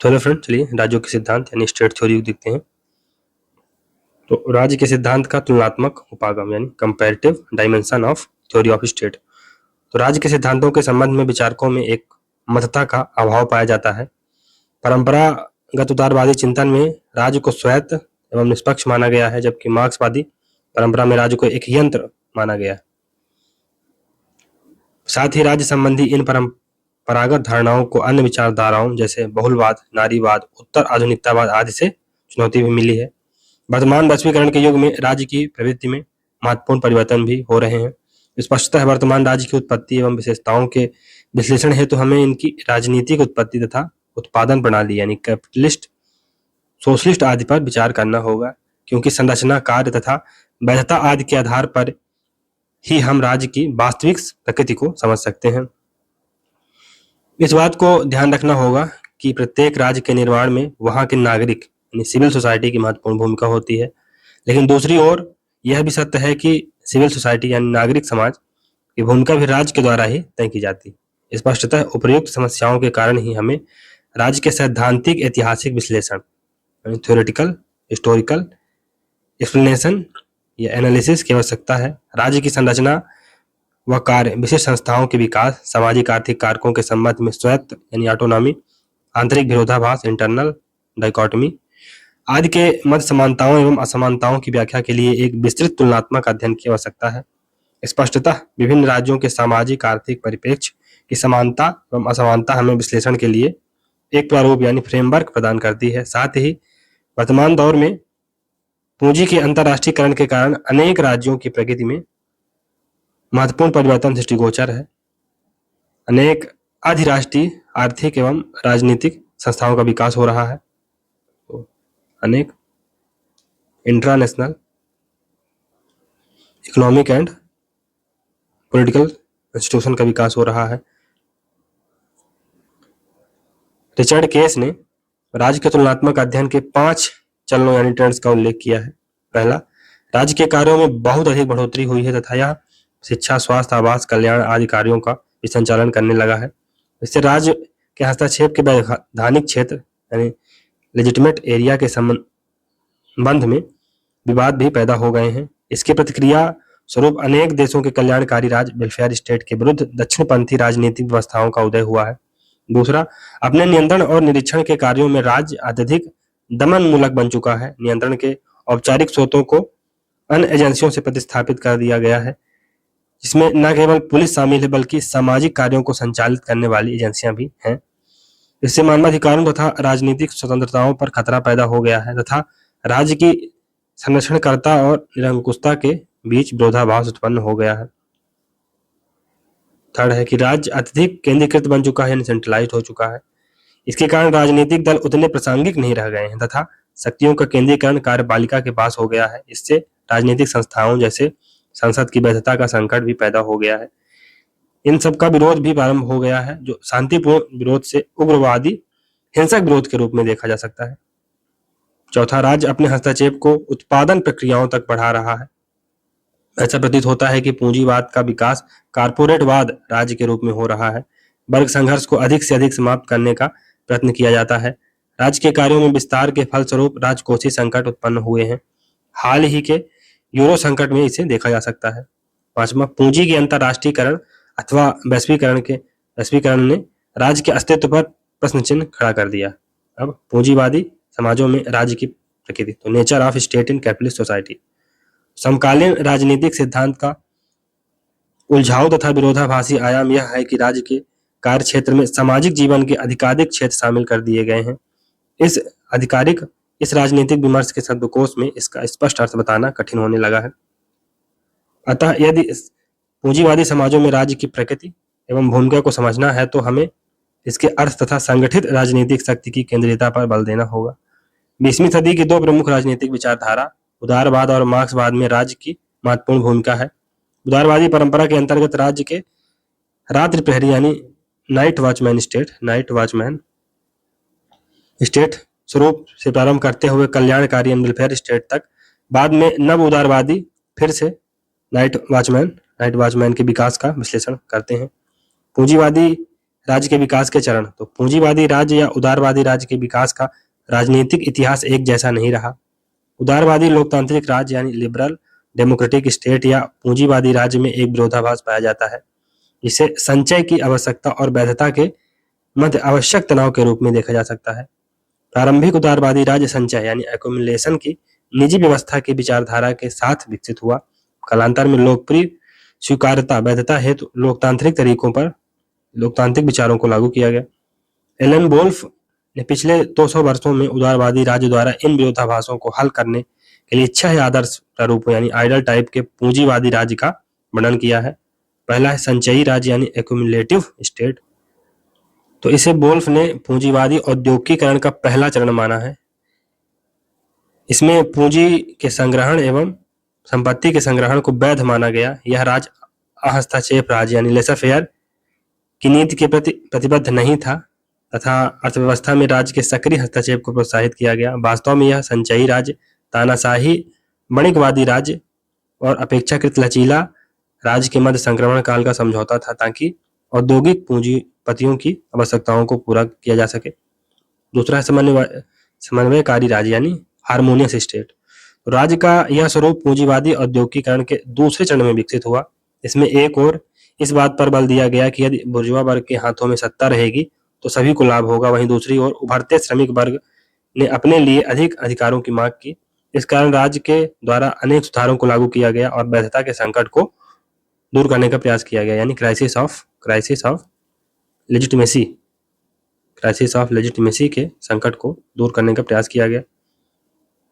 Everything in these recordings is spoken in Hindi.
तो हेलो फ्रेंड, चलिए राज्यों के सिद्धांत यानी स्टेट थ्योरी देखते हैं। तो राज्य के सिद्धांत का तुलनात्मक उपागम यानी comparative dimension of theory of state. तो राज्य के सिद्धांतों के संबंध में विचारकों में एक मतता का अभाव पाया जाता है। परंपरागत उदारवादी चिंतन में राज्य को स्वायत्त एवं निष्पक्ष माना गया है, जबकि मार्क्सवादी परंपरा में राज्य को एक यंत्र माना गया है। साथ ही राज्य संबंधी इन परंपरागत धारणाओं को अन्य विचारधाराओं जैसे बहुलवाद, नारीवाद, उत्तर आधुनिकतावाद आदि से चुनौती भी मिली है। वर्तमान वैश्वीकरण के युग में राज्य की प्रवृत्ति में महत्वपूर्ण परिवर्तन भी हो रहे हैं। स्पष्टतः वर्तमान राज्य की उत्पत्ति एवं विशेषताओं के विश्लेषण हेतु हमें इनकी राजनीतिक उत्पत्ति तथा उत्पादन प्रणाली यानी कैपिटलिस्ट, सोशलिस्ट आदि पर विचार करना होगा, क्योंकि संरचना, कार्य तथा वैधता आदि के आधार पर ही हम राज्य की वास्तविक प्रकृति को समझ सकते हैं। इस बात को ध्यान रखना होगा कि प्रत्येक राज्य के निर्माण में वहां के नागरिक यानी सिविल सोसाइटी की महत्वपूर्ण भूमिका होती है, लेकिन दूसरी ओर यह भी सत्य है कि सिविल सोसाइटी यानी नागरिक समाज की भूमिका भी राज्य के द्वारा ही तय की जाती है। स्पष्टतः उपर्युक्त समस्याओं के कारण ही हमें राज्य के सैद्धांतिक ऐतिहासिक विश्लेषण यानी थ्योरेटिकल हिस्टोरिकल एक्सप्लेनेशन या एनालिसिस की आवश्यकता है। राज्य की संरचना व कार्य, विशेष संस्थाओं के विकास, सामाजिक आर्थिक कारकों के संबंध में स्वायत्त यानी ऑटोनॉमी, आंतरिक विरोधाभास इंटरनल डाइकोटमी आदि के मध्य समानताओं एवं असमानताओं की व्याख्या के लिए एक विस्तृत तुलनात्मक अध्ययन की आवश्यकता है। स्पष्टतः विभिन्न राज्यों के सामाजिक आर्थिक परिप्रेक्ष्य की समानता एवं असमानता हमें विश्लेषण के लिए एक प्रारूप यानी फ्रेमवर्क प्रदान करती है। साथ ही वर्तमान दौर में पूंजी के अंतर्राष्ट्रीयकरण के कारण अनेक राज्यों की प्रकृति में महत्वपूर्ण परिवर्तन दृष्टिगोचर है। अनेक अधिराष्ट्रीय आर्थिक एवं राजनीतिक संस्थाओं का विकास हो रहा है। तो अनेक इंट्रानेशनल इकोनॉमिक एंड पॉलिटिकल इंस्टीट्यूशन का विकास हो रहा है। रिचर्ड केस ने राज्य के तुलनात्मक अध्ययन के 5 चरणों यानी ट्रेंड्स का उल्लेख किया है। पहला, राज्य के कार्यों में बहुत अधिक बढ़ोतरी हुई है तथा यह शिक्षा, स्वास्थ्य, आवास, कल्याण आदि कार्यों का भी संचालन करने लगा है। इससे राज्य के हस्तक्षेप के वैधानिक क्षेत्र यानी लेजिटिमेट एरिया के संबंध में विवाद भी पैदा हो गए हैं। इसकी प्रतिक्रिया स्वरूप अनेक देशों के कल्याणकारी राज्य वेलफेयर स्टेट के विरुद्ध दक्षिणपंथी राजनीतिक व्यवस्थाओं का उदय हुआ है। दूसरा, अपने नियंत्रण और निरीक्षण के कार्यों में राज्य अत्यधिक दमन मूलक बन चुका है। नियंत्रण के औपचारिक स्रोतों को अन्य एजेंसियों से प्रतिस्थापित कर दिया गया है, जिसमें न केवल पुलिस शामिल है बल्कि सामाजिक कार्यों को संचालित करने वाली एजेंसियां भी हैं। इससे मानवाधिकारों तथा राजनीतिक स्वतंत्रताओं पर खतरा पैदा हो गया है तथा राज्य की संरक्षणकर्ता और निरंकुशता के बीच विरोधाभास उत्पन्न हो गया है। थर्ड है कि राज्य अत्यधिक केंद्रीकृत बन चुका है यानी सेंट्रलाइज्ड हो चुका है। इसके कारण राजनीतिक दल उतने प्रासंगिक नहीं रह गए हैं तथा शक्तियों का केंद्रीकरण कार्यपालिका के पास हो गया है। इससे राजनीतिक संस्थाओं जैसे संसद की वैधता का संकट भी पैदा हो गया है। इन सब का विरोध भी प्रारंभ हो गया है, जो शांतिपूर्ण विरोध से उग्रवादी हिंसक विरोध के रूप में देखा जा सकता है। चौथा, राज्य अपने हस्तक्षेप को उत्पादन प्रक्रियाओं तक बढ़ा रहा है। ऐसा प्रतीत होता है कि पूंजीवाद का विकास कारपोरेटवाद राज्य के रूप में हो रहा है। वर्ग संघर्ष को अधिक से अधिक समाप्त करने का प्रयत्न किया जाता है। राज्य के कार्यों में विस्तार के फलस्वरूप राजकोषीय संकट उत्पन्न हुए हैं। हाल ही के यूरो संकट में इसे देखा जा सकता है। पांचवा, पूंजी के अंतर्राष्ट्रीयकरण अथवा वैश्वीकरण ने राज्य के अस्तित्व पर प्रश्न चिन्ह खड़ा कर दिया। अब पूंजीवादी समाजों में राज्य की प्रकृति, तो nature of state in capitalist society. समकालीन राजनीतिक सिद्धांत का उलझाव तथा विरोधाभासी आयाम यह है कि राज्य के कार्य क्षेत्र में सामाजिक जीवन के अधिकाधिक क्षेत्र शामिल कर दिए गए हैं। इस राजनीतिक विमर्श के शब्दकोश में इसका स्पष्ट अर्थ बताना कठिन होने लगा है। अतः यदि पूंजीवादी समाजों में राज्य की प्रकृति एवं भूमिका को समझना है तो हमें इसके अर्थ तथा संगठित राजनीतिक शक्ति की केंद्रीयता पर बल देना होगा। 20वीं सदी की 2 प्रमुख राजनीतिक विचारधारा उदारवाद और मार्क्सवाद में राज्य की महत्वपूर्ण भूमिका है। उदारवादी परंपरा के अंतर्गत राज्य के रात्रि प्रहरी यानी नाइट वॉचमैन स्टेट स्वरूप से प्रारंभ करते हुए कल्याणकारी वेलफेयर स्टेट तक, बाद में नव उदारवादी फिर से नाइट वॉचमैन के विकास का विश्लेषण करते हैं। पूंजीवादी राज्य के विकास के चरण। तो पूंजीवादी राज्य या उदारवादी राज्य के विकास का राजनीतिक इतिहास एक जैसा नहीं रहा। उदारवादी लोकतांत्रिक राज्य यानी लिबरल डेमोक्रेटिक स्टेट या पूंजीवादी राज्य में एक विरोधाभास पाया जाता है, जिसे संचय की आवश्यकता और वैधता के मध्य आवश्यक तनाव के रूप में देखा जा सकता है। प्रारंभिक उदारवादी राज्य संचय यानी एक्युमुलेशन की निजी व्यवस्था की विचारधारा के साथ विकसित हुआ। कालांतर में लोकप्रिय स्वीकार्यता वैधता हेतु लोकतांत्रिक तरीकों पर लोकतांत्रिक विचारों को लागू किया गया। एलन वोल्फ ने पिछले 200 वर्षों में उदारवादी राज्य द्वारा इन विरोधाभासों को हल करने के लिए 6 आदर्श प्रारूपों यानी आइडल टाइप के पूंजीवादी राज्य का वर्णन किया है। पहला है संचयी राज्य यानी एक्युमुलेटिव स्टेट। तो इसे वोल्फ ने पूंजीवादी औद्योगिकीकरण का पहला चरण माना है। इसमें पूंजी के संग्रहण एवं संपत्ति के संग्रहण को वैध माना गया। यह राज्य हस्तक्षेप राज्य यानी लेसर फेयर की नीति के प्रति प्रतिबद्ध नहीं था तथा अर्थव्यवस्था में राज्य के सक्रिय हस्तक्षेप को प्रोत्साहित किया गया। वास्तव में यह संचयी राज्य तानाशाही बणिकवादी राज्य और अपेक्षाकृत लचीला राज्य के मध्य संक्रमण काल का समझौता था, ताकि औद्योगिक पूंजीपतियों की आवश्यकताओं को पूरा किया जा सके। दूसरा समन्वयकारी राज्य यानी हार्मोनियस स्टेट। राज्य का यह स्वरूप पूंजीवादी औद्योगिकीकरण के दूसरे चरण में विकसित हुआ। इसमें एक और इस बात पर बल दिया गया कि यदि बुर्जुआ वर्ग के हाथों में सत्ता रहेगी तो सभी को लाभ होगा। वहीं दूसरी ओर उभरते श्रमिक वर्ग ने अपने लिए अधिक अधिकारों की मांग की। इस कारण राज्य के द्वारा अनेक सुधारों को लागू किया गया और वैधता के संकट को दूर करने का प्रयास किया गया, यानी क्राइसिस ऑफ लेजिटिमेसी के संकट को दूर करने का प्रयास किया गया।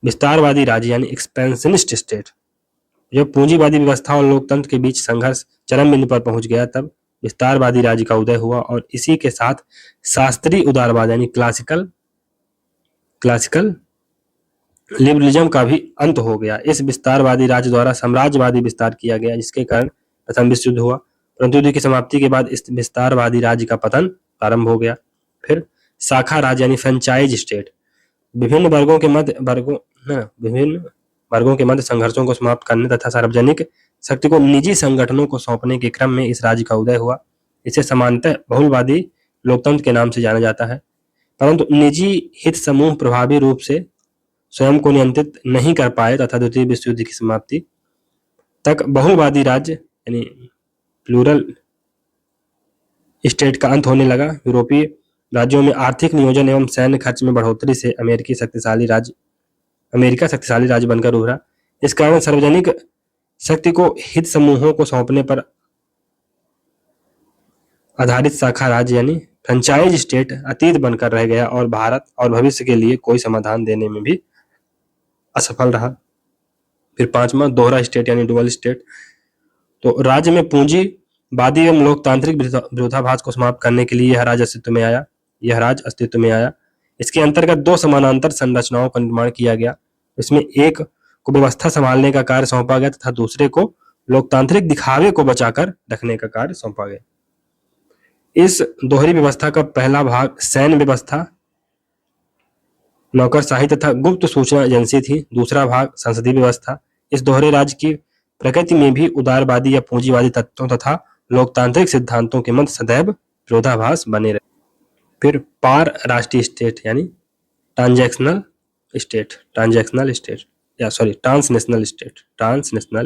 विस्तारवादी राज्य यानी एक्सपेंशनिस्ट स्टेट। जब पूंजीवादी व्यवस्था और लोकतंत्र के बीच संघर्ष चरम बिंदु पर पहुंच गया, तब विस्तारवादी राज्य का उदय हुआ और इसी के साथ शास्त्रीय उदारवाद यानी क्लासिकल लिबरलिज्म का भी अंत हो गया। इस विस्तारवादी राज्य द्वारा साम्राज्यवादी विस्तार किया गया, जिसके कारण प्रथम विश्व युद्ध हुआ। परंतु युद्ध की समाप्ति के बाद इस विस्तारवादी राज्य का पतन प्रारंभ हो गया। फिर शाखा राज्य यानी फ्रेंचाइज स्टेट। विभिन्न वर्गों के मध्य संघर्षों को समाप्त करने तथा सार्वजनिक शक्ति को निजी संगठनों को सौंपने के क्रम में इस राज्य का उदय हुआ। इसे सामान्यतः बहुलवादी लोकतंत्र के नाम से जाना जाता है। परंतु निजी हित समूह प्रभावी रूप से स्वयं को नियंत्रित नहीं कर पाए तथा द्वितीय विश्व युद्ध की समाप्ति तक बहुलवादी राज्य यानी प्लूरल स्टेट का अंत होने लगा। यूरोपीय राज्यों में आर्थिक नियोजन एवं सैन्य खर्च में बढ़ोतरी से अमेरिका शक्तिशाली राज्य बनकर उभरा। इस कारण सार्वजनिक शक्ति को हित समूहों को सौंपने पर आधारित शाखा राज्य यानी फ्रेंचाइज स्टेट अतीत बनकर रह गया और भारत और भविष्य के लिए कोई समाधान देने में भी असफल रहा। फिर पांचवा दोहरा स्टेट यानी डुअल स्टेट। तो राज्य में पूंजीवादी एवं लोकतांत्रिक विरोधाभास को समाप्त करने के लिए यह राज्य अस्तित्व में आया। इसके अंतर्गत 2 समानांतर संरचनाओं का निर्माण किया गया। इसमें एक को व्यवस्था संभालने का कार्य सौंपा गया तथा दूसरे को लोकतांत्रिक दिखावे को बचाकर रखने का कार्य सौंपा गया। इस दोहरी व्यवस्था का पहला भाग सैन्य व्यवस्था, नौकरशाही तथा गुप्त सूचना एजेंसी थी। दूसरा भाग संसदीय व्यवस्था। इस दोहरे राज्य की प्रकृति में भी उदारवादी या पूंजीवादी तत्वों तथा लोकतांत्रिक सिद्धांतों के मध्य सदैव विरोधाभास बने रहे। फिर पार राष्ट्रीय स्टेट यानी ट्रांसनेशनल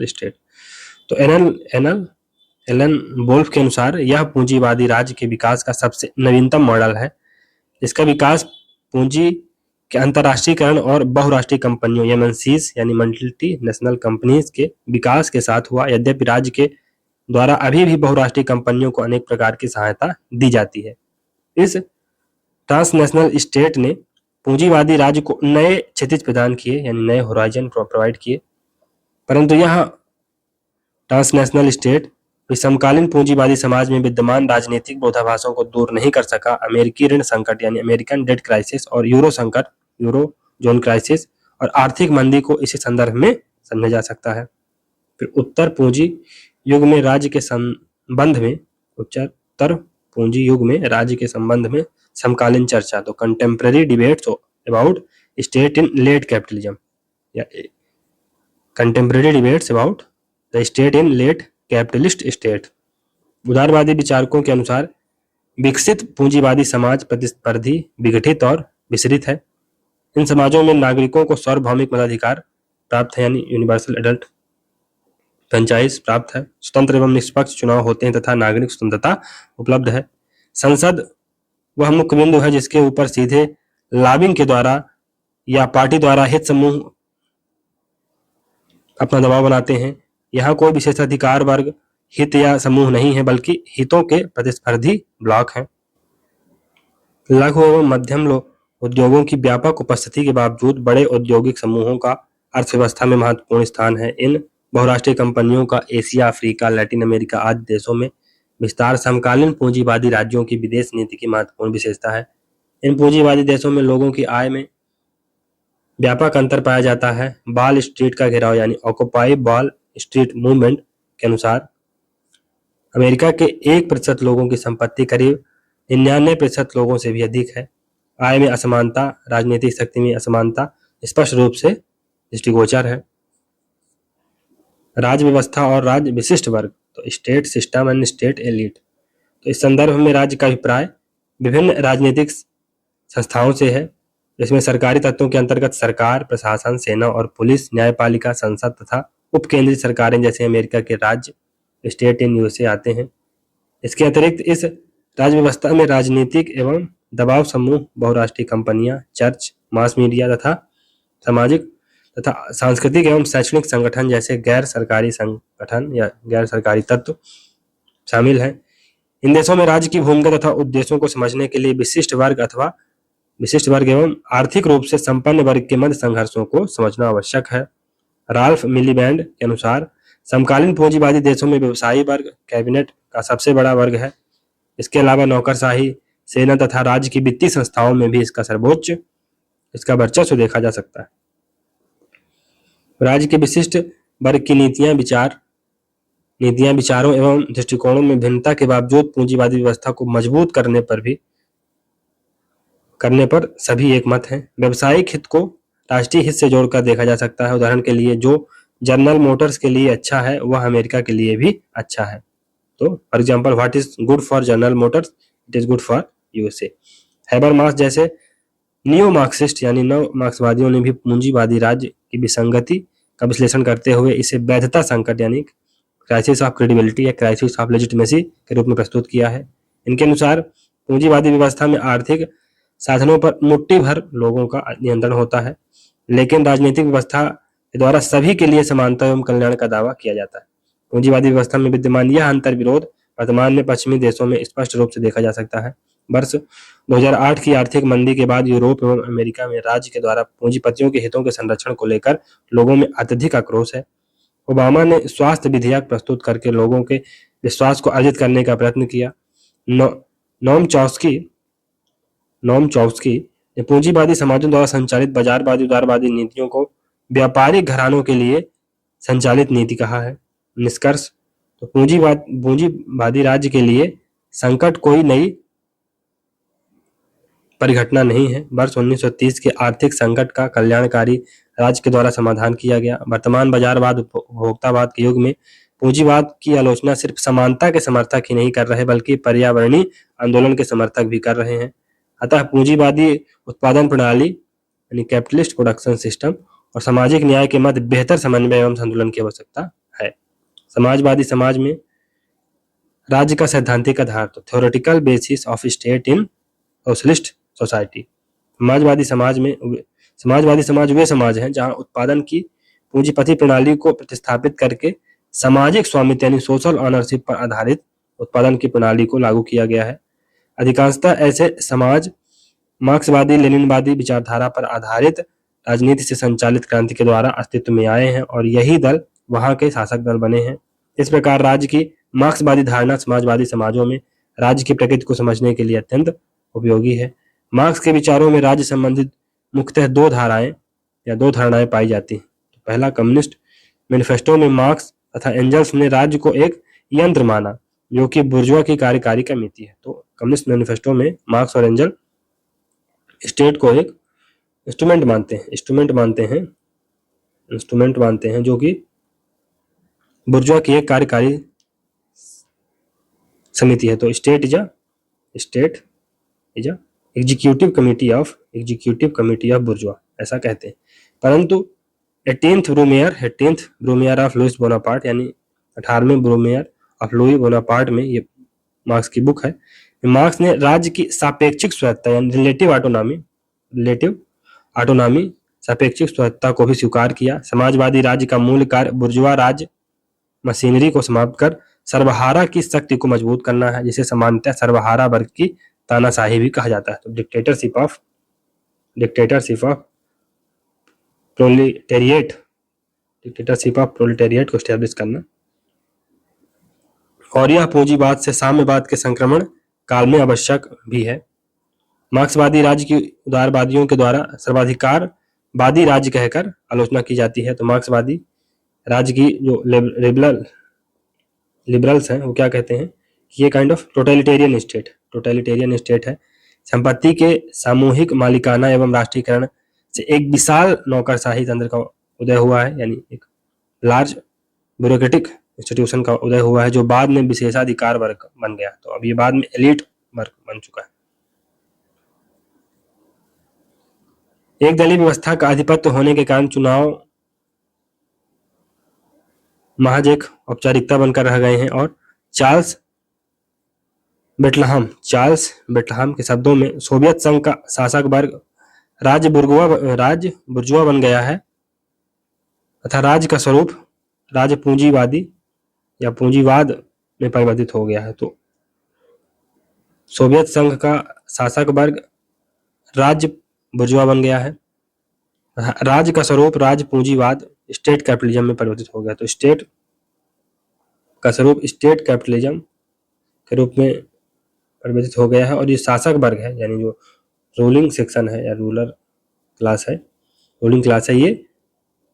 स्टेट। तो एलन वोल्फ के अनुसार यह पूंजीवादी राज्य के विकास का सबसे नवीनतम मॉडल है। इसका विकास पूंजी के अंतर्राष्ट्रीयकरण और बहुराष्ट्रीय कंपनियों एमएनसीज यानी मल्टीनेशनल कंपनीज के विकास के साथ हुआ। यद्यपि राज्य के द्वारा अभी भी बहुराष्ट्रीय कंपनियों को अनेक प्रकार की सहायता दी जाती है। इस ट्रांसनेशनल स्टेट ने पूंजीवादी राज्य को नए क्षितिज प्रदान किए यानी नए होराइजन प्रोवाइड किए। परंतु यह ट्रांसनेशनल स्टेट समकालीन पूंजीवादी समाज में विद्यमान राजनीतिक विरोधाभासों को दूर नहीं कर सका। अमेरिकी ऋण संकट यानी अमेरिकन डेट क्राइसिस और यूरो जोन क्राइसिस और आर्थिक मंदी को इसी संदर्भ में समझा जा सकता है। फिर उत्तर पूंजी युग में राज्य के संबंध में समकालीन चर्चा। तो contemporary debates about state in late capitalism या contemporary debates about the state in late capitalist state. उदारवादी विचारकों के अनुसार विकसित पूंजीवादी समाज प्रतिस्पर्धी, विघटित और विसरित है। इन समाजों में नागरिकों को सार्वभौमिक मताधिकार प्राप्त है, यानी यूनिवर्सल एडल्ट फ्रेंचाइज प्राप्त है। स्वतंत्र एवं निष्पक्ष चुनाव होते हैं तथा नागरिक स्वतंत्रता उपलब्ध है। संसद वह मुख्य बिंदु है जिसके ऊपर सीधे लॉबिंग के द्वारा या पार्टी द्वारा हित समूह अपना दबाव बनाते हैं। यहाँ कोई विशेषाधिकार वर्ग, हित या समूह नहीं है, बल्कि हितों के प्रतिस्पर्धी ब्लॉक हैं। लघु एवं मध्यम उद्योगों की व्यापक उपस्थिति के बावजूद बड़े औद्योगिक समूहों का अर्थव्यवस्था में महत्वपूर्ण स्थान है। इन बहुराष्ट्रीय कंपनियों का एशिया, अफ्रीका, लैटिन अमेरिका आदि देशों में विस्तार समकालीन पूंजीवादी राज्यों की विदेश नीति की महत्वपूर्ण विशेषता है। इन पूंजीवादी देशों में लोगों की आय में व्यापक अंतर पाया जाता है। वॉल स्ट्रीट का घेराव यानी ऑक्युपाई वॉल स्ट्रीट मूवमेंट के अनुसार अमेरिका के 1% लोगों की संपत्ति करीब 99% लोगों से भी अधिक है। आय में असमानता, राजनीतिक शक्ति में असमानता स्पष्ट रूप से दृष्टिगोचर है। राज्य व्यवस्था और राज्य विशिष्ट वर्ग, तो state system and state elite. तो इस संदर्भ में राज्य का अभिप्राय विभिन्न राजनीतिक संस्थाओं से है, जिसमें सरकारी तत्वों के अंतर्गत सरकार, प्रशासन, सेना और पुलिस, न्यायपालिका, संसद तथा उप केंद्रीय सरकारें जैसे अमेरिका के राज्य, स्टेट इन यूएसए आते हैं। इसके अतिरिक्त इस राज्य व्यवस्था में राजनीतिक एवं दबाव समूह, बहुराष्ट्रीय कंपनियां, चर्च, मास मीडिया तथा सामाजिक तथा सांस्कृतिक एवं शैक्षणिक संगठन जैसे गैर सरकारी संगठन या गैर सरकारी तत्व शामिल हैं। इन देशों में राज्य की भूमिका तथा उद्देश्यों को समझने के लिए विशिष्ट वर्ग एवं आर्थिक रूप से संपन्न वर्ग के मध्य संघर्षों को समझना आवश्यक है। राल्फ मिलीबैंड के अनुसार समकालीन पूंजीवादी देशों में व्यवसायी वर्ग कैबिनेट का सबसे बड़ा वर्ग है। इसके अलावा नौकरशाही, सेना तथा राज्य की वित्तीय संस्थाओं में भी इसका वर्चस्व देखा जा सकता है। राज्य के विशिष्ट वर्ग की नीतियां, विचारों एवं दृष्टिकोणों में भिन्नता के बावजूद पूंजीवादी व्यवस्था को मजबूत करने पर सभी एक मत हैं। व्यावसायिक हित को राष्ट्रीय हित से जोड़कर देखा जा सकता है। उदाहरण के लिए जो जनरल मोटर्स के लिए अच्छा है वह अमेरिका के लिए भी अच्छा है। तो for example, what is good for general Motors, it is good for USA. Habermas जैसे नियो मार्क्सिस्ट यानी नव मार्क्सवादियों ने भी पूंजीवादी राज्य की विसंगति का विश्लेषण करते हुए इसे वैधता संकट यानी क्राइसिस ऑफ क्रेडिबिलिटी या क्राइसिस ऑफ लेजिटिमेसी के रूप में प्रस्तुत किया है। इनके अनुसार पूंजीवादी व्यवस्था में आर्थिक साधनों पर मुट्ठी भर लोगों का नियंत्रण होता है, लेकिन राजनीतिक व्यवस्था के द्वारा सभी के लिए समानता एवं कल्याण का दावा किया जाता है। पूंजीवादी व्यवस्था में विद्यमान यह अंतर विरोध वर्तमान में पश्चिमी देशों में स्पष्ट रूप से देखा जा सकता है। वर्ष 2008 की आर्थिक मंदी के बाद यूरोप एवं अमेरिका में राज्य के द्वारा पूंजीपतियों के हितों के संरक्षण को लेकर लोगों में अत्यधिक आक्रोश है। ओबामा ने स्वास्थ्य विधेयक प्रस्तुत करके लोगों के विश्वास को अर्जित करने का प्रयत्न किया। नोम चॉम्स्की ने पूंजीवादी समाजों द्वारा संचालित बाजारवादी उदारवादी नीतियों को व्यापारिक घरानों के लिए संचालित नीति कहा है। निष्कर्ष, तो पूंजीवादी राज्य के लिए संकट कोई नई परिघटना नहीं है। वर्ष 1930 के आर्थिक संकट का कल्याणकारी राज्य के द्वारा समाधान किया गया। वर्तमान बाजारवाद उपभोक्तावाद के युग में पूंजीवाद की आलोचना सिर्फ समानता के समर्थक ही नहीं कर रहे बल्कि पर्यावरणीय आंदोलन के समर्थक भी कर रहे हैं। अतः पूंजीवादी उत्पादन प्रणाली यानी कैपिटलिस्ट प्रोडक्शन सिस्टम और सामाजिक न्याय के मध्य बेहतर समन्वय एवं संतुलन की आवश्यकता है। समाजवादी समाज में राज्य का सैद्धांतिक आधार, तो theoretical basis of state in socialist society. Samajwadi समाज वे समाज हैं जहां उत्पादन की पूंजीपति प्रणाली को प्रतिस्थापित करके सामाजिक स्वामित्व यानी सोशल ऑनरशिप पर आधारित उत्पादन की प्रणाली को लागू किया गया है। अधिकांशतः ऐसे समाज मार्क्सवादी लेनिनवादी विचारधारा पर आधारित राजनीति से संचालित क्रांति के द्वारा अस्तित्व में आए हैं और यही दल वहां के शासक दल बने हैं। इस प्रकार राज्य की मार्क्सवादी धारणा समाजवादी समाजों में राज्य की प्रकृति को समझने के लिए अत्यंत उपयोगी है। मार्क्स के विचारों में राज्य संबंधित मुख्यतः दो धारणाएं पाई जाती हैं। पहला, कम्युनिस्ट मैनिफेस्टो में मार्क्स तथा एंजल्स ने राज्य को एक यंत्र माना जो कि बुर्जुआ की कार्यकारी का मिति है। तो कम्युनिस्ट मैनिफेस्टो में मार्क्स और एंजल स्टेट को एक इंस्ट्रूमेंट मानते हैं जो कि बुर्जुआ की एक कार्यकारी समिति है। तो state is a state is a executive committee of bourgeois, ऐसा कहते हैं। परंतु 18th ब्रूमेयर ऑफ लुईस बोनापार्ट, यानी 18वें ब्रूमेयर ऑफ लुई बोनापार्ट में, ये मार्क्स की बुक है, मार्क्स ने राज्य की सापेक्षिक स्वायत्तता यानी रिलेटिव ऑटोनॉमी सापेक्षिक स्वायत्तता को भी स्वीकार किया। समाजवादी राज्य का मूल कार्य बुर्जुआ राज मशीनरी को समाप्त कर सर्वहारा की शक्ति को मजबूत करना है, जिसे सामान्यतः सर्वहारा वर्ग की तानाशाही भी कहा जाता है। तो डिक्टेटरशिप ऑफ प्रोलेटेरिएट को स्टैब्लिश करना, और यह पूंजीवाद से साम्यवाद के संक्रमण काल में आवश्यक भी है। मार्क्सवादी राज्य की उदारवादियों के द्वारा सर्वाधिकारवादी राज्य कहकर आलोचना की जाती है। तो मार्क्सवादी राज्य की जो लिबरल्स हैं वो क्या कहते हैं कि ये काइंड ऑफ टोटलिटेरियन स्टेट है। संपत्ति के सामूहिक मालिकाना एवं राष्ट्रीयकरण से एक विशाल नौकरशाही तंत्र का उदय हुआ है, यानी एक लार्ज ब्यूरोक्रेटिक इंस्टीट्यूशन का उदय हुआ है, जो बाद में विशेषाधिकार वर्ग बन गया। तो अब ये बाद में एलिट वर्ग बन चुका है। एक दलीय व्यवस्था का आधिपत्य होने के कारण चुनाव महज एक औपचारिकता बनकर रह गए हैं, और चार्ल्स बेटलहाम के शब्दों में सोवियत संघ का शासक वर्ग राज्य बुर्जुआ बन गया है तथा राज्य का स्वरूप राज्य पूंजीवादी या पूंजीवाद में परिवर्तित हो गया है। तो सोवियत संघ का शासक वर्ग राज्य बुर्जुआ बन गया है, राज्य का स्वरूप राज्य पूंजीवाद स्टेट कैपिटलिज्म में परिवर्तित हो गया। तो स्टेट का स्वरूप स्टेट कैपिटलिज्म के रूप में परिवर्तित हो गया है, और ये शासक वर्ग है यानी जो रूलिंग सेक्शन है या रूलिंग क्लास है, ये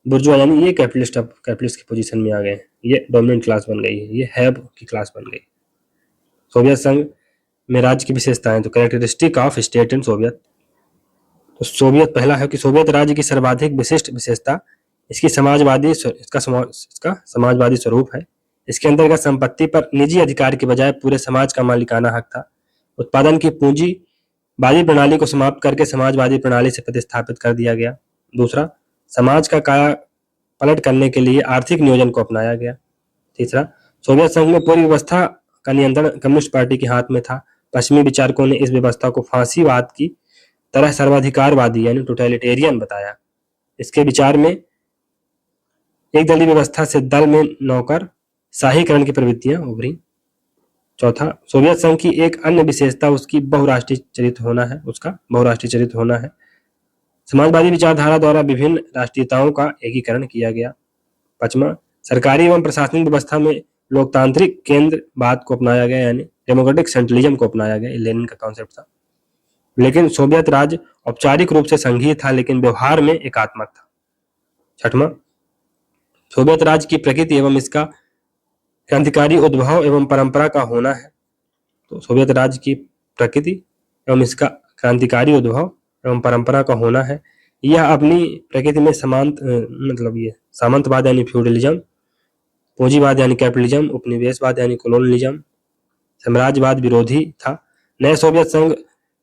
बुर्जुआ यानी ये कैपिटलिस्ट की पोजीशन में आ गए हैं, ये डोमिनेंट क्लास बन गई है, ये हैव की क्लास बन गई। सोवियत संघ में राज्य की विशेषताएं, तो characteristic of state and Soviet. तो सोवियत पहला है कि सोवियत राज्य की सर्वाधिक विशिष्ट विशेषता इसका समाजवादी स्वरूप है। इसके अंतर्गत संपत्ति पर निजी अधिकार के बजाय पूरे समाज का मालिकाना हक था। उत्पादन की पूंजीवादी प्रणाली को समाप्त करके समाजवादी प्रणाली से प्रतिस्थापित कर दिया गया। दूसरा, समाज का काया पलट करने के लिए आर्थिक नियोजन को अपनाया गया। तीसरा, सोवियत संघ में पूरी व्यवस्था का नियंत्रण कम्युनिस्ट पार्टी के हाथ में था। पश्चिमी विचारकों ने इस व्यवस्था को फांसीवाद की तरह सर्वाधिकारवादी यानी टोटलिटेरियन बताया। इसके विचार में एक दलीय व्यवस्था से दल में नौकर शाहीकरण की प्रवृत्तियां उभरी। चौथा, सोवियत संघ की एक अन्य विशेषता उसका बहुराष्ट्रीय चरित्र होना है। समाजवादी विचारधारा द्वारा विभिन्न राष्ट्रीयताओं का एकीकरण किया गया। पांचवा, सरकारी एवं प्रशासनिक व्यवस्था में लोकतांत्रिक केंद्रवाद को अपनाया गया यानी डेमोक्रेटिक सेंट्रलिज्म को अपनाया गया। लेनिन का कॉन्सेप्ट था। लेकिन सोवियत राज्य औपचारिक रूप से संघीय था लेकिन व्यवहार में एकात्मक था। छठवां, सोवियत राज्य की प्रकृति एवं इसका क्रांतिकारी उद्भव एवं परंपरा का होना है। तो सोवियत राज्य की प्रकृति एवं इसका क्रांतिकारी उद्भव एवं परंपरा का होना है। यह अपनी प्रकृति में सामंतवाद यानी फ्यूडलिज्म, पूंजीवाद यानी कैपिटलिज्म, उपनिवेशवाद यानी कोलोनियलिज्म, साम्राज्यवाद विरोधी था। नए सोवियत संघ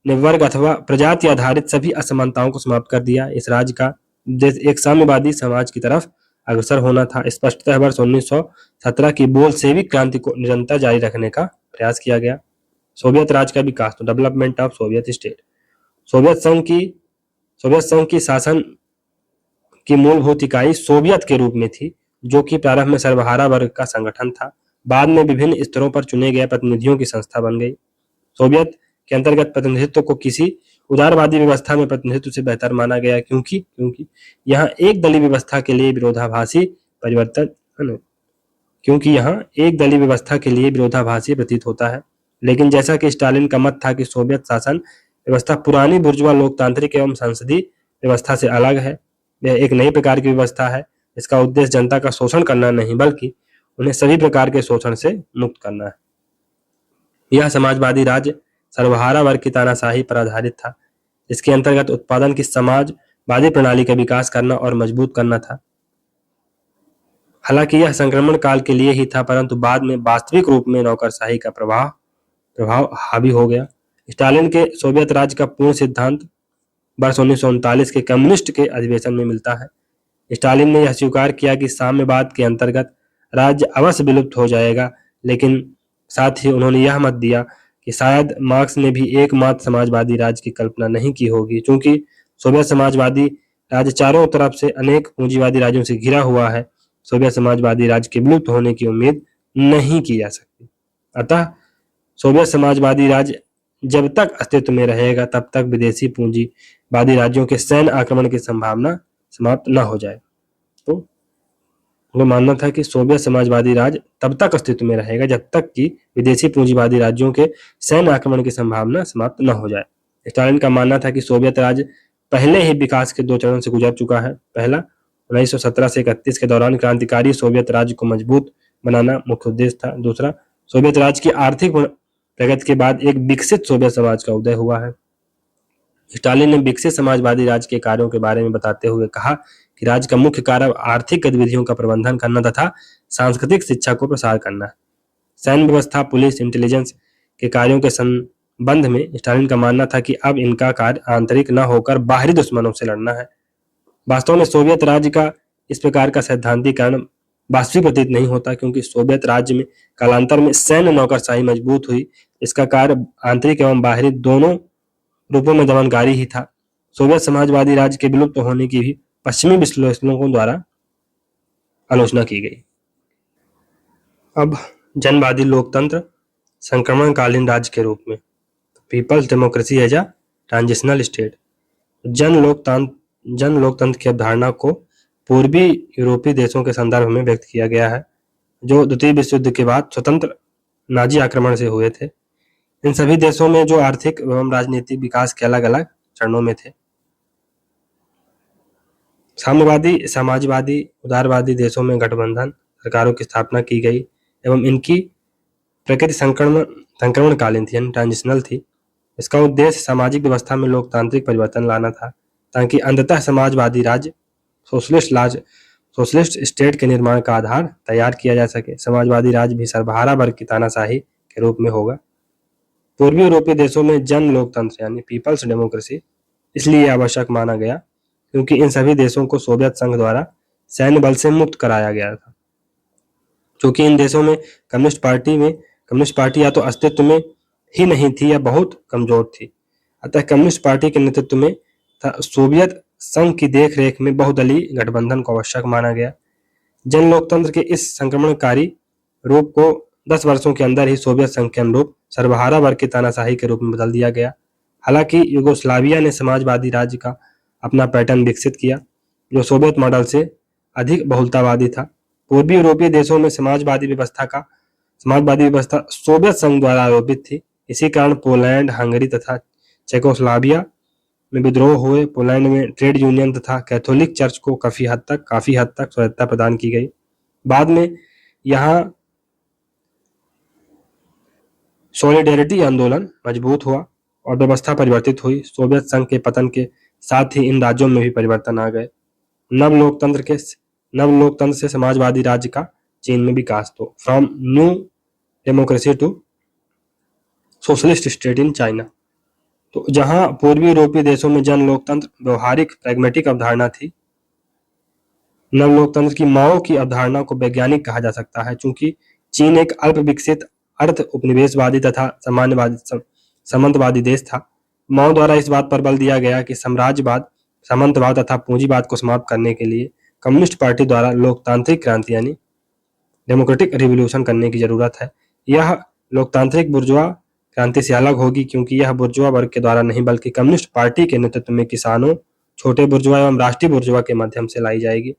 ने वर्ग अथवा प्रजाति आधारित सभी असमानताओं को समाप्त कर दिया। इस राज्य का उद्देश्य एक साम्यवादी समाज की तरफ अग्रसर होना था। स्पष्टतः वर्ष 1917 की बोल्शेविक क्रांति को निरंतर जारी रखने का प्रयास किया गया। सोवियत राज्य का विकास, तो development of Soviet state. Soviet संघ की शासन की मूलभूत इकाई सोवियत के रूप में थी, जो कि प्रारंभ में सर्वहारा वर्ग का संगठन था, बाद में विभिन्न स्तरों पर चुने गए प्रतिनिधियों की संस्था बन गई। सोवियत के अंतर्गत प्रतिनिधित्व को किसी उदारवादी व्यवस्था में प्रतिनिधित्व से बेहतर माना गया क्योंकि यहाँ एक दलीय व्यवस्था के लिए विरोधाभासी प्रतीत होता है। लेकिन जैसा कि स्टालिन का मत था कि सोवियत शासन व्यवस्था पुरानी बुर्जुआ लोकतांत्रिक एवं संसदीय व्यवस्था से अलग है, यह एक नई प्रकार की व्यवस्था है। इसका उद्देश्य जनता का शोषण करना नहीं बल्कि उन्हें सभी प्रकार के शोषण से मुक्त करना है। यह समाजवादी राज्य सर्वहारा वर्ग की तानाशाही पर आधारित था। इसके अंतर्गत उत्पादन की समाजवादी प्रणाली का विकास करना और मजबूत करना था। हालांकि यह संक्रमण काल के लिए ही था, परंतु बाद में वास्तविक रूप में नौकरशाही का प्रभाव हावी हो गया। स्टालिन के सोवियत राज्य का पूर्ण सिद्धांत वर्ष 1939 के कम्युनिस्ट के अधिवेशन में मिलता है। स्टालिन ने यह स्वीकार किया कि साम्यवाद के अंतर्गत राज्य अवश्य विलुप्त हो जाएगा, लेकिन साथ ही उन्होंने यह मत दिया कि शायद मार्क्स ने भी एकमात्र समाजवादी राज्य की कल्पना नहीं की होगी, क्योंकि सोवियत समाजवादी राज्य चारों तरफ से अनेक पूंजीवादी राज्यों से घिरा हुआ है। सोवियत समाजवादी राज्य के विलुप्त होने की उम्मीद नहीं की जा सकती। अतः सोवियत समाजवादी राज्य जब तक अस्तित्व में रहेगा तब तक विदेशी पूंजीवादी राज्यों के सैन्य आक्रमण की संभावना समाप्त न हो जाए। तो उनका मानना था कि सोवियत समाजवादी राज्य तब तक अस्तित्व में रहेगा जब तक कि विदेशी पूंजीवादी राज्यों के सैन्य आक्रमण की संभावना समाप्त न हो जाए। स्टालिन का मानना था कि सोवियत राज्य पहले ही विकास के 2 चरण से गुजर चुका है। पहला 1917 से 31 के दौरान क्रांतिकारी सोवियत राज्य को मजबूत बनाना मुख्य उद्देश्य था। दूसरा, सोवियत राज्य की आर्थिक प्रगति के बाद एक विकसित सोवियत समाज का उदय हुआ है। स्टालिन ने विकसित समाजवादी राज्य के कार्यों के बारे में बताते हुए कहा कि राज्य का मुख्य कार्य आर्थिक गतिविधियों का प्रबंधन करना तथा सांस्कृतिक शिक्षा को प्रसार करना है। सैन्य व्यवस्था, पुलिस, इंटेलिजेंस के कार्यों के संबंध में स्टालिन का मानना था कि अब इनका कार्य आंतरिक न होकर बाहरी दुश्मनों से लड़ना है। वास्तव में सोवियत राज्य का इस प्रकार का सैद्धांतिकरण वास्तविक प्रतीत नहीं होता, क्योंकि सोवियत राज्य में कालांतर में सैन्य नौकरशाही मजबूत हुई। इसका कार्य आंतरिक एवं बाहरी दोनों रूपों में दमनकारी ही था। सोवियत समाजवादी राज्य के विलुप्त होने की भी पश्चिमी विश्लेषकों द्वारा आलोचना की गई। अब जनवादी लोकतंत्र संक्रमणकालीन राज्य के रूप में, people's democracy as a transitional state. जन लोकतंत्र की अवधारणा को पूर्वी यूरोपीय देशों के संदर्भ में व्यक्त किया गया है, जो द्वितीय विश्व युद्ध के बाद स्वतंत्र नाजी आक्रमण से हुए थे। इन सभी देशों में जो आर्थिक एवं राजनीतिक विकास के अलग अलग चरणों में थे। साम्यवादी, समाजवादी, उदारवादी देशों में गठबंधन सरकारों की स्थापना की गई एवं इनकी प्रकृति संक्रमणकालीन थी, यानी ट्रांजिशनल थी। इसका उद्देश्य सामाजिक व्यवस्था में लोकतांत्रिक परिवर्तन लाना था, ताकि अंततः समाजवादी राज्य सोशलिस्ट स्टेट के निर्माण का आधार तैयार किया जा सके। समाजवादी राज्य भी सर्वहारा वर्ग की तानाशाही के रूप में होगा। पूर्वी यूरोपीय देशों में जन लोकतंत्र यानी पीपल्स डेमोक्रेसी इसलिए आवश्यक माना गया क्योंकि इन सभी देशों को सोवियत संघ द्वारा सैन्य बल से मुक्त कराया गया था। क्योंकि इन देशों में कम्युनिस्ट पार्टी या तो अस्तित्व में ही नहीं थी या बहुत कमजोर थी। अतः कम्युनिस्ट पार्टी के नेतृत्व में सोवियत संघ की देखरेख में बहुदलीय गठबंधन को आवश्यक माना गया। जन लोकतंत्र के इस संक्रमणकारी रूप को 10 वर्षों के अंदर ही सोवियत संघ के अनुरूप सर्वहारा वर्ग की तानाशाही के रूप में बदल दिया गया। हालांकि यूगोस्लाविया ने समाजवादी राज्य का अपना पैटर्न विकसित किया, जो सोवियत मॉडल से अधिक बहुलतावादी था। पूर्वी यूरोपीय देशों में समाजवादी व्यवस्था सोवियत संघ द्वारा आरोपित थी। इसी कारण पोलैंड, हंगरी तथा चेकोस्लोवाकिया में विद्रोह हुए। पोलैंड में ट्रेड यूनियन तथा कैथोलिक चर्च को काफी हद तक स्वायत्तता प्रदान की गई। बाद में यहाँ सॉलिडेरिटी आंदोलन मजबूत हुआ और व्यवस्था परिवर्तित हुई। सोवियत संघ के पतन के साथ ही इन राज्यों में भी परिवर्तन आ गए। नव लोकतंत्र से समाजवादी राज्य का चीन में विकास। तो from new democracy to socialist state in China. तो जहां पूर्वी यूरोपीय देशों में जन लोकतंत्र व्यवहारिक प्रैग्मेटिक अवधारणा थी, नव लोकतंत्र की माओ की अवधारणा को वैज्ञानिक कहा जा सकता है, चूंकि चीन एक अल्प विकसित अर्ध उपनिवेशवादी तथा सामंतवादी देश था। माओ द्वारा इस बात पर बल दिया गया कि साम्राज्यवाद, सामंतवाद तथा पूंजीवाद को समाप्त करने के लिए कम्युनिस्ट पार्टी द्वारा लोकतांत्रिक क्रांति यानी डेमोक्रेटिक रिवॉल्यूशन करने की जरूरत है। यह लोकतांत्रिक बुर्जुआ क्रांति से अलग होगी, क्योंकि यह बुर्जुआ वर्ग के द्वारा नहीं बल्कि कम्युनिस्ट पार्टी के नेतृत्व में किसानों, छोटे बुर्जुआ एवं राष्ट्रीय बुर्जुआ के माध्यम से लाई जाएगी।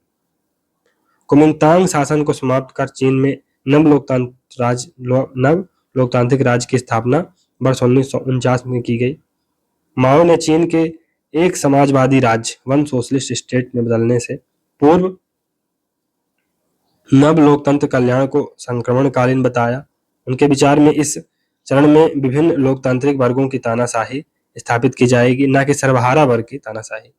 कुमिंतांग शासन को समाप्त कर चीन में नव लोकतांत्रिक राज्य की स्थापना वर्ष 1949 में की गई। माओ ने चीन के एक समाजवादी राज्य वन सोशलिस्ट स्टेट में बदलने से पूर्व नव लोकतंत्र कल्याण को संक्रमणकालीन बताया। उनके विचार में इस चरण में विभिन्न लोकतांत्रिक वर्गों की तानाशाही स्थापित की जाएगी, न कि सर्वहारा वर्ग की तानाशाही।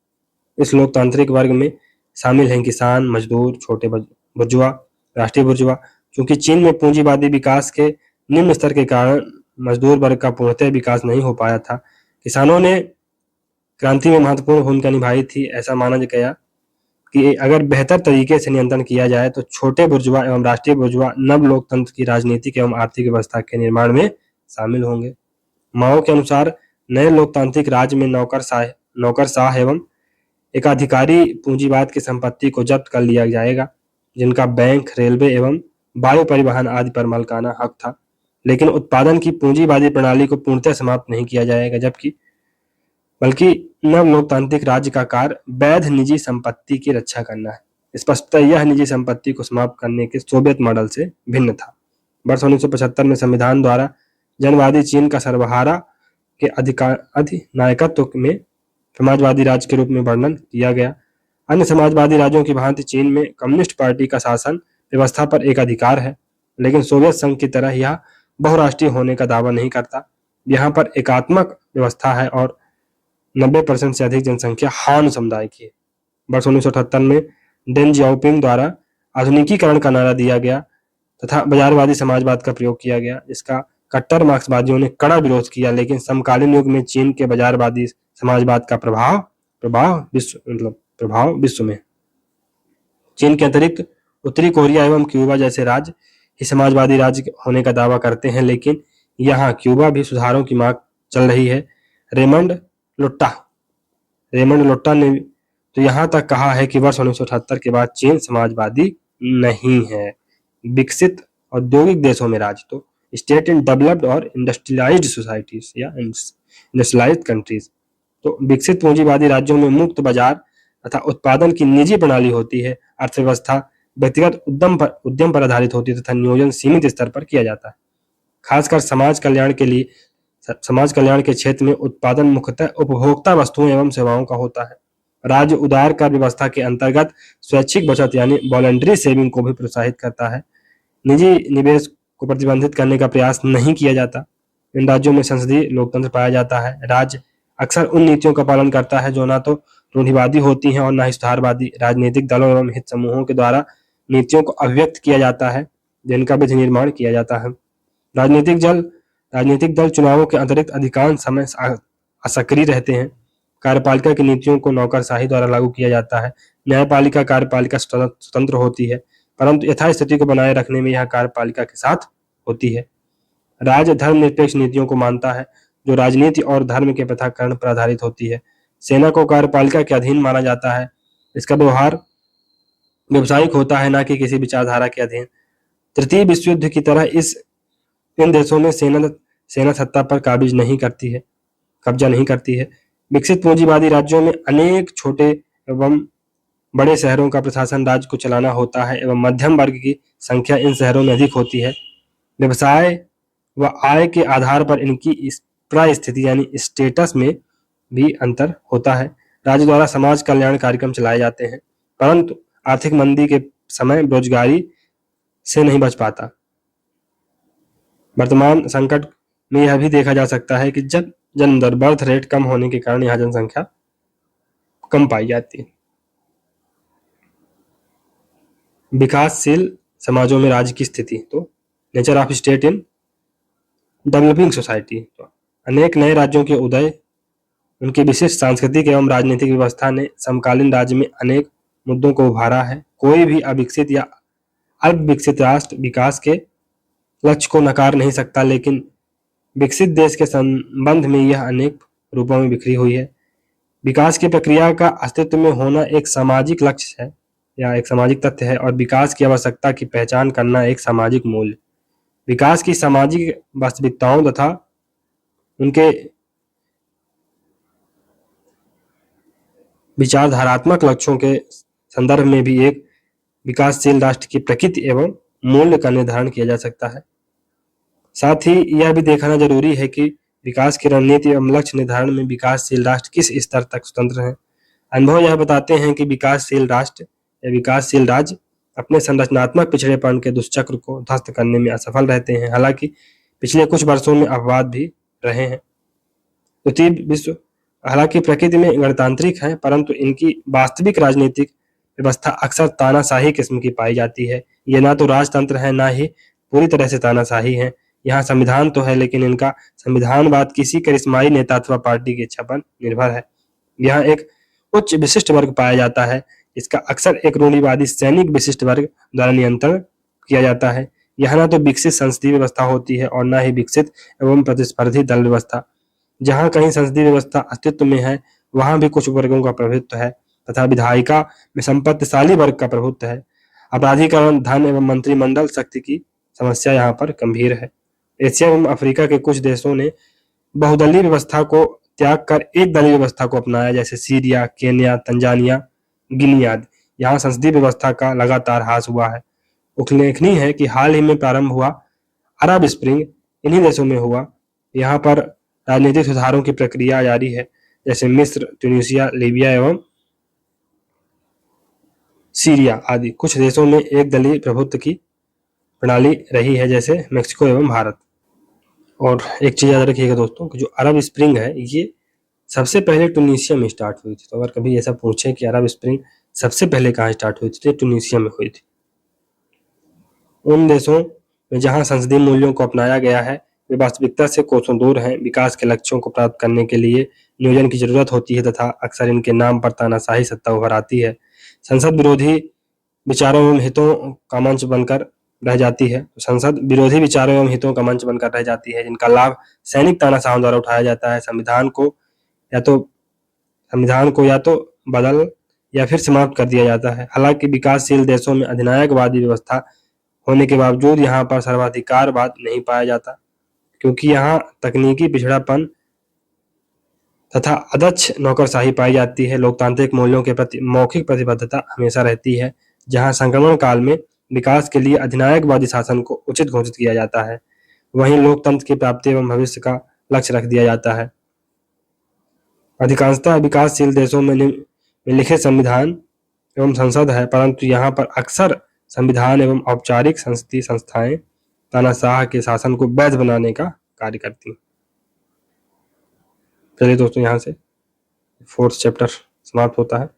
इस लोकतांत्रिक वर्ग में शामिल हैं किसान, मजदूर, छोटे बुर्जुआ, राष्ट्रीय बुर्जुआ। क्योंकि चीन में पूंजीवादी विकास के निम्न स्तर के कारण मजदूर वर्ग का पूर्णतः विकास नहीं हो पाया था। किसानों ने क्रांति में महत्वपूर्ण भूमिका निभाई थी। ऐसा माना गया कि अगर बेहतर तरीके से नियंत्रण किया जाए तो छोटे बुर्जुआ एवं राष्ट्रीय बुर्जुआ नव लोकतंत्र की राजनीतिक एवं आर्थिक व्यवस्था के निर्माण में शामिल होंगे। माओ के अनुसार नए लोकतांत्रिक राज्य में नौकरशाह एवं एकाधिकारी पूंजीवाद की संपत्ति को जब्त कर लिया जाएगा, जिनका बैंक, रेलवे एवं वायु परिवहन आदि पर मालिकाना हक था। लेकिन उत्पादन की पूंजीवादी प्रणाली को पूर्णतः समाप्त नहीं किया जाएगा, बल्कि नव लोकतांत्रिक राज्य का कार्य वैध निजी संपत्ति की रक्षा करना है। स्पष्टतः यह निजी संपत्ति को समाप्त करने के सोवियत मॉडल से भिन्न था। वर्ष 1975 में संविधान द्वारा जनवादी चीन का सर्वहारा के अधिनायकत्व में समाजवादी राज्य के रूप में वर्णन किया गया। अन्य समाजवादी राज्यों की भांति चीन में कम्युनिस्ट पार्टी का शासन व्यवस्था पर एक अधिकार है, लेकिन सोवियत संघ की तरह यह बहुराष्ट्रीय होने का दावा नहीं करता। यहाँ पर एकात्मक व्यवस्था है और 90% से अधिक जनसंख्या हान समुदाय की है। वर्ष 1978 में डेन जियाओपिंग द्वारा आधुनिकीकरण का नारा दिया गया तथा बाजारवादी समाजवाद का प्रयोग किया गया, जिसका कट्टर मार्क्सवादियों ने कड़ा विरोध किया। लेकिन समकालीन युग में चीन के बाजारवादी समाजवाद का प्रभाव विश्व में। चीन के अतिरिक्त उत्तरी कोरिया एवं क्यूबा जैसे राज्य ही समाजवादी राज्य होने का दावा करते हैं, लेकिन यहाँ क्यूबा भी सुधारों की मांग चल रही है। रेमंड लोट्टा ने तो यहाँ तक कहा है कि वर्ष 1978 के बाद चीन समाजवादी नहीं है। विकसित औद्योगिक देशों में राज्य तो स्टेट इन डेवलप्ड और इंडस्ट्रियलाइज्ड सोसाइटीज या इंडस्ट्रियलाइज्ड कंट्रीज, तो विकसित पूंजीवादी राज्यों में मुक्त बाजार तथा उत्पादन की निजी प्रणाली होती है। अर्थव्यवस्था व्यक्तिगत उद्यम पर आधारित होती है तथा नियोजन सीमित स्तर पर किया जाता है। खासकर समाज कल्याण के क्षेत्र में उत्पादन मुख्यतः उपभोक्ता वस्तुओं एवं सेवाओं का होता है। राज्य उदार कर व्यवस्था के अंतर्गत स्वैच्छिक बचत यानी वॉलंटरी सेविंग को भी प्रोत्साहित करता है। निजी निवेश को प्रतिबंधित करने का प्रयास नहीं किया जाता। इन राज्यों में संसदीय लोकतंत्र पाया जाता है। राज्य अक्सर उन नीतियों का पालन करता है जो ना तो रूढ़िवादी होती हैं और ना ही सुधारवादी। राजनीतिक दलों एवं हित समूहों के द्वारा नीतियों को अभिव्यक्त किया जाता है, जिनका विधि निर्माण किया जाता है। राजनीतिक दल चुनावों के अतिरिक्त अधिकांश समय असक्रिय रहते हैं। कार्यपालिका की नीतियों को नौकरशाही द्वारा लागू किया जाता है। न्यायपालिका कार्यपालिका स्वतंत्र होती है, परंतु यथास्थिति को बनाए रखने में यह कार्यपालिका के साथ होती है। राज्य धर्मनिरपेक्ष नीतियों को मानता है, जो राजनीति और धर्म के पृथक्करण पर आधारित होती है। सेना को कार्यपालिका के अधीन माना जाता है। इसका व्यवहार व्यवसायिक होता है, न कि किसी विचारधारा के अधीन। तृतीय विश्व युद्ध की तरह इन देशों में सेना सत्ता पर कब्जा नहीं करती है। विकसित पूंजीवादी राज्यों में अनेक छोटे एवं बड़े शहरों का प्रशासन राज्य को चलाना होता है एवं मध्यम वर्ग की संख्या इन शहरों में अधिक होती है। व्यवसाय व आय के आधार पर इनकी परिस्थिति यानी स्टेटस में भी अंतर होता है। राज्य द्वारा समाज कल्याण कार्यक्रम चलाए जाते हैं, परंतु आर्थिक मंदी के समय बेरोजगारी से नहीं बच पाता। वर्तमान संकट में यह भी देखा जा सकता है कि जन्म दर बर्थ रेट कम होने के कारण यहाँ जनसंख्या कम पाई जाती है। विकासशील समाजों में राज्य की स्थिति, तो nature of state in developing society. तो अनेक नए राज्यों के उदय, उनकी विशिष्ट सांस्कृतिक एवं राजनीतिक व्यवस्था ने समकालीन राज्य में अनेक मुद्दों को उभारा है। कोई भी अविकसित या अल्प विकसित राष्ट्र विकास के लक्ष्य को नकार नहीं सकता, लेकिन विकसित देश के संबंध में यह अनेक रूपों में बिखरी हुई है। विकास की प्रक्रिया का अस्तित्व में होना एक सामाजिक लक्ष्य है या एक सामाजिक तथ्य है, और विकास की आवश्यकता की पहचान करना एक सामाजिक मूल्य। विकास की सामाजिक वास्तविकताओं तथा उनके विचारधारात्मक लक्ष्यों के संदर्भ में भी एक विकासशील राष्ट्र की प्रकृति एवं मूल्य का निर्धारण किया जा सकता है। साथ ही यह भी देखना जरूरी है कि विकास की रणनीति एवं लक्ष्य निर्धारण में विकासशील राष्ट्र किस स्तर तक स्वतंत्र है। अनुभव यह बताते हैं कि विकासशील राष्ट्र या विकासशील राज्य अपने संरचनात्मक पिछड़ेपन के दुष्चक्र को ध्वस्त करने में असफल रहते हैं। हालांकि पिछले कुछ वर्षों में अपवाद भी रहे हैं। द्वितीय विश्व हालांकि प्रकृति में गणतांत्रिक है, परंतु इनकी वास्तविक राजनीतिक व्यवस्था अक्सर तानाशाही किस्म की पाई जाती है। ये ना तो राजतंत्र है, ना ही पूरी तरह से तानाशाही है। यहाँ संविधान तो है, लेकिन इनका संविधानवाद किसी करिश्माई नेता अथवा पार्टी की इच्छा पर निर्भर है। यहाँ एक उच्च विशिष्ट वर्ग पाया जाता है, इसका अक्सर एक रूढ़िवादी सैनिक विशिष्ट वर्ग द्वारा नियंत्रण किया जाता है। यहाँ न तो विकसित संसदीय व्यवस्था होती है और न ही विकसित एवं प्रतिस्पर्धी दल व्यवस्था। जहाँ कहीं संसदीय व्यवस्था अस्तित्व में है, वहाँ भी कुछ वर्गों का प्रभुत्व है तथा विधायिका में संपत्तिशाली वर्ग का प्रभुत्व है। अपराधीकरण, धन एवं मंत्रिमंडल शक्ति की समस्या यहाँ पर गंभीर है। एशिया एवं अफ्रीका के कुछ देशों ने बहुदलीय व्यवस्था को त्याग कर एक दलीय व्यवस्था को अपनाया, जैसे सीरिया, केन्या, तंजानिया, गिनी आदि। यहाँ संसदीय व्यवस्था का लगातार ह्रास हुआ है। उल्लेखनीय है कि हाल ही में प्रारंभ हुआ अरब स्प्रिंग इन्हीं देशों में हुआ। यहाँ पर राजनीतिक सुधारों की प्रक्रिया जारी है, जैसे मिस्र, ट्यूनीशिया, लीबिया एवं सीरिया आदि। कुछ देशों में एक दलीय प्रभुत्व की प्रणाली रही है, जैसे मेक्सिको एवं भारत। और एक चीज याद रखिएगा दोस्तों कि जो अरब स्प्रिंग है ये सबसे पहले ट्यूनीशिया में स्टार्ट हुई थी। तो अगर कभी ऐसा पूछे कि अरब स्प्रिंग सबसे पहले कहाँ स्टार्ट हुई थी, तो ट्यूनीशिया में हुई थी। उन देशों में जहाँ संसदीय मूल्यों को अपनाया गया है वे वास्तविकता से कोसों दूर हैं। विकास के लक्ष्यों को प्राप्त करने के लिए नियोजन की जरूरत होती है तथा अक्सर इनके नाम पर तानाशाही सत्ता उभर आती है। संसद विरोधी विचारों एवं हितों का मंच बनकर रह जाती है। संसद विरोधी विचारों एवं हितों का मंच बनकर रह जाती है, जिनका लाभ सैनिक तानाशाहों द्वारा उठाया जाता है। संविधान को या तो बदल या फिर समाप्त कर दिया जाता है। हालांकि विकासशील देशों में अधिनायकवादी व्यवस्था होने के बावजूद यहाँ पर सर्वाधिकारवाद नहीं पाया जाता, क्योंकि यहाँ तकनीकी पिछड़ापन तथा अदक्ष नौकरशाही पाई जाती है। लोकतांत्रिक मूल्यों के प्रति मौखिक प्रतिबद्धता हमेशा रहती है, जहाँ संक्रमण काल में विकास के लिए अधिनायकवादी शासन को उचित घोषित किया जाता है, वहीं लोकतंत्र की प्राप्ति एवं भविष्य का लक्ष्य रख दिया जाता है। अधिकांशतः विकासशील देशों में लिखित संविधान एवं संसद है, परंतु यहाँ पर अक्सर संविधान एवं औपचारिक संसदीय संस्थाएं तानाशाह के शासन को वैध बनाने का कार्य करती हैं। चलिए दोस्तों, यहाँ से 4th चैप्टर समाप्त होता है।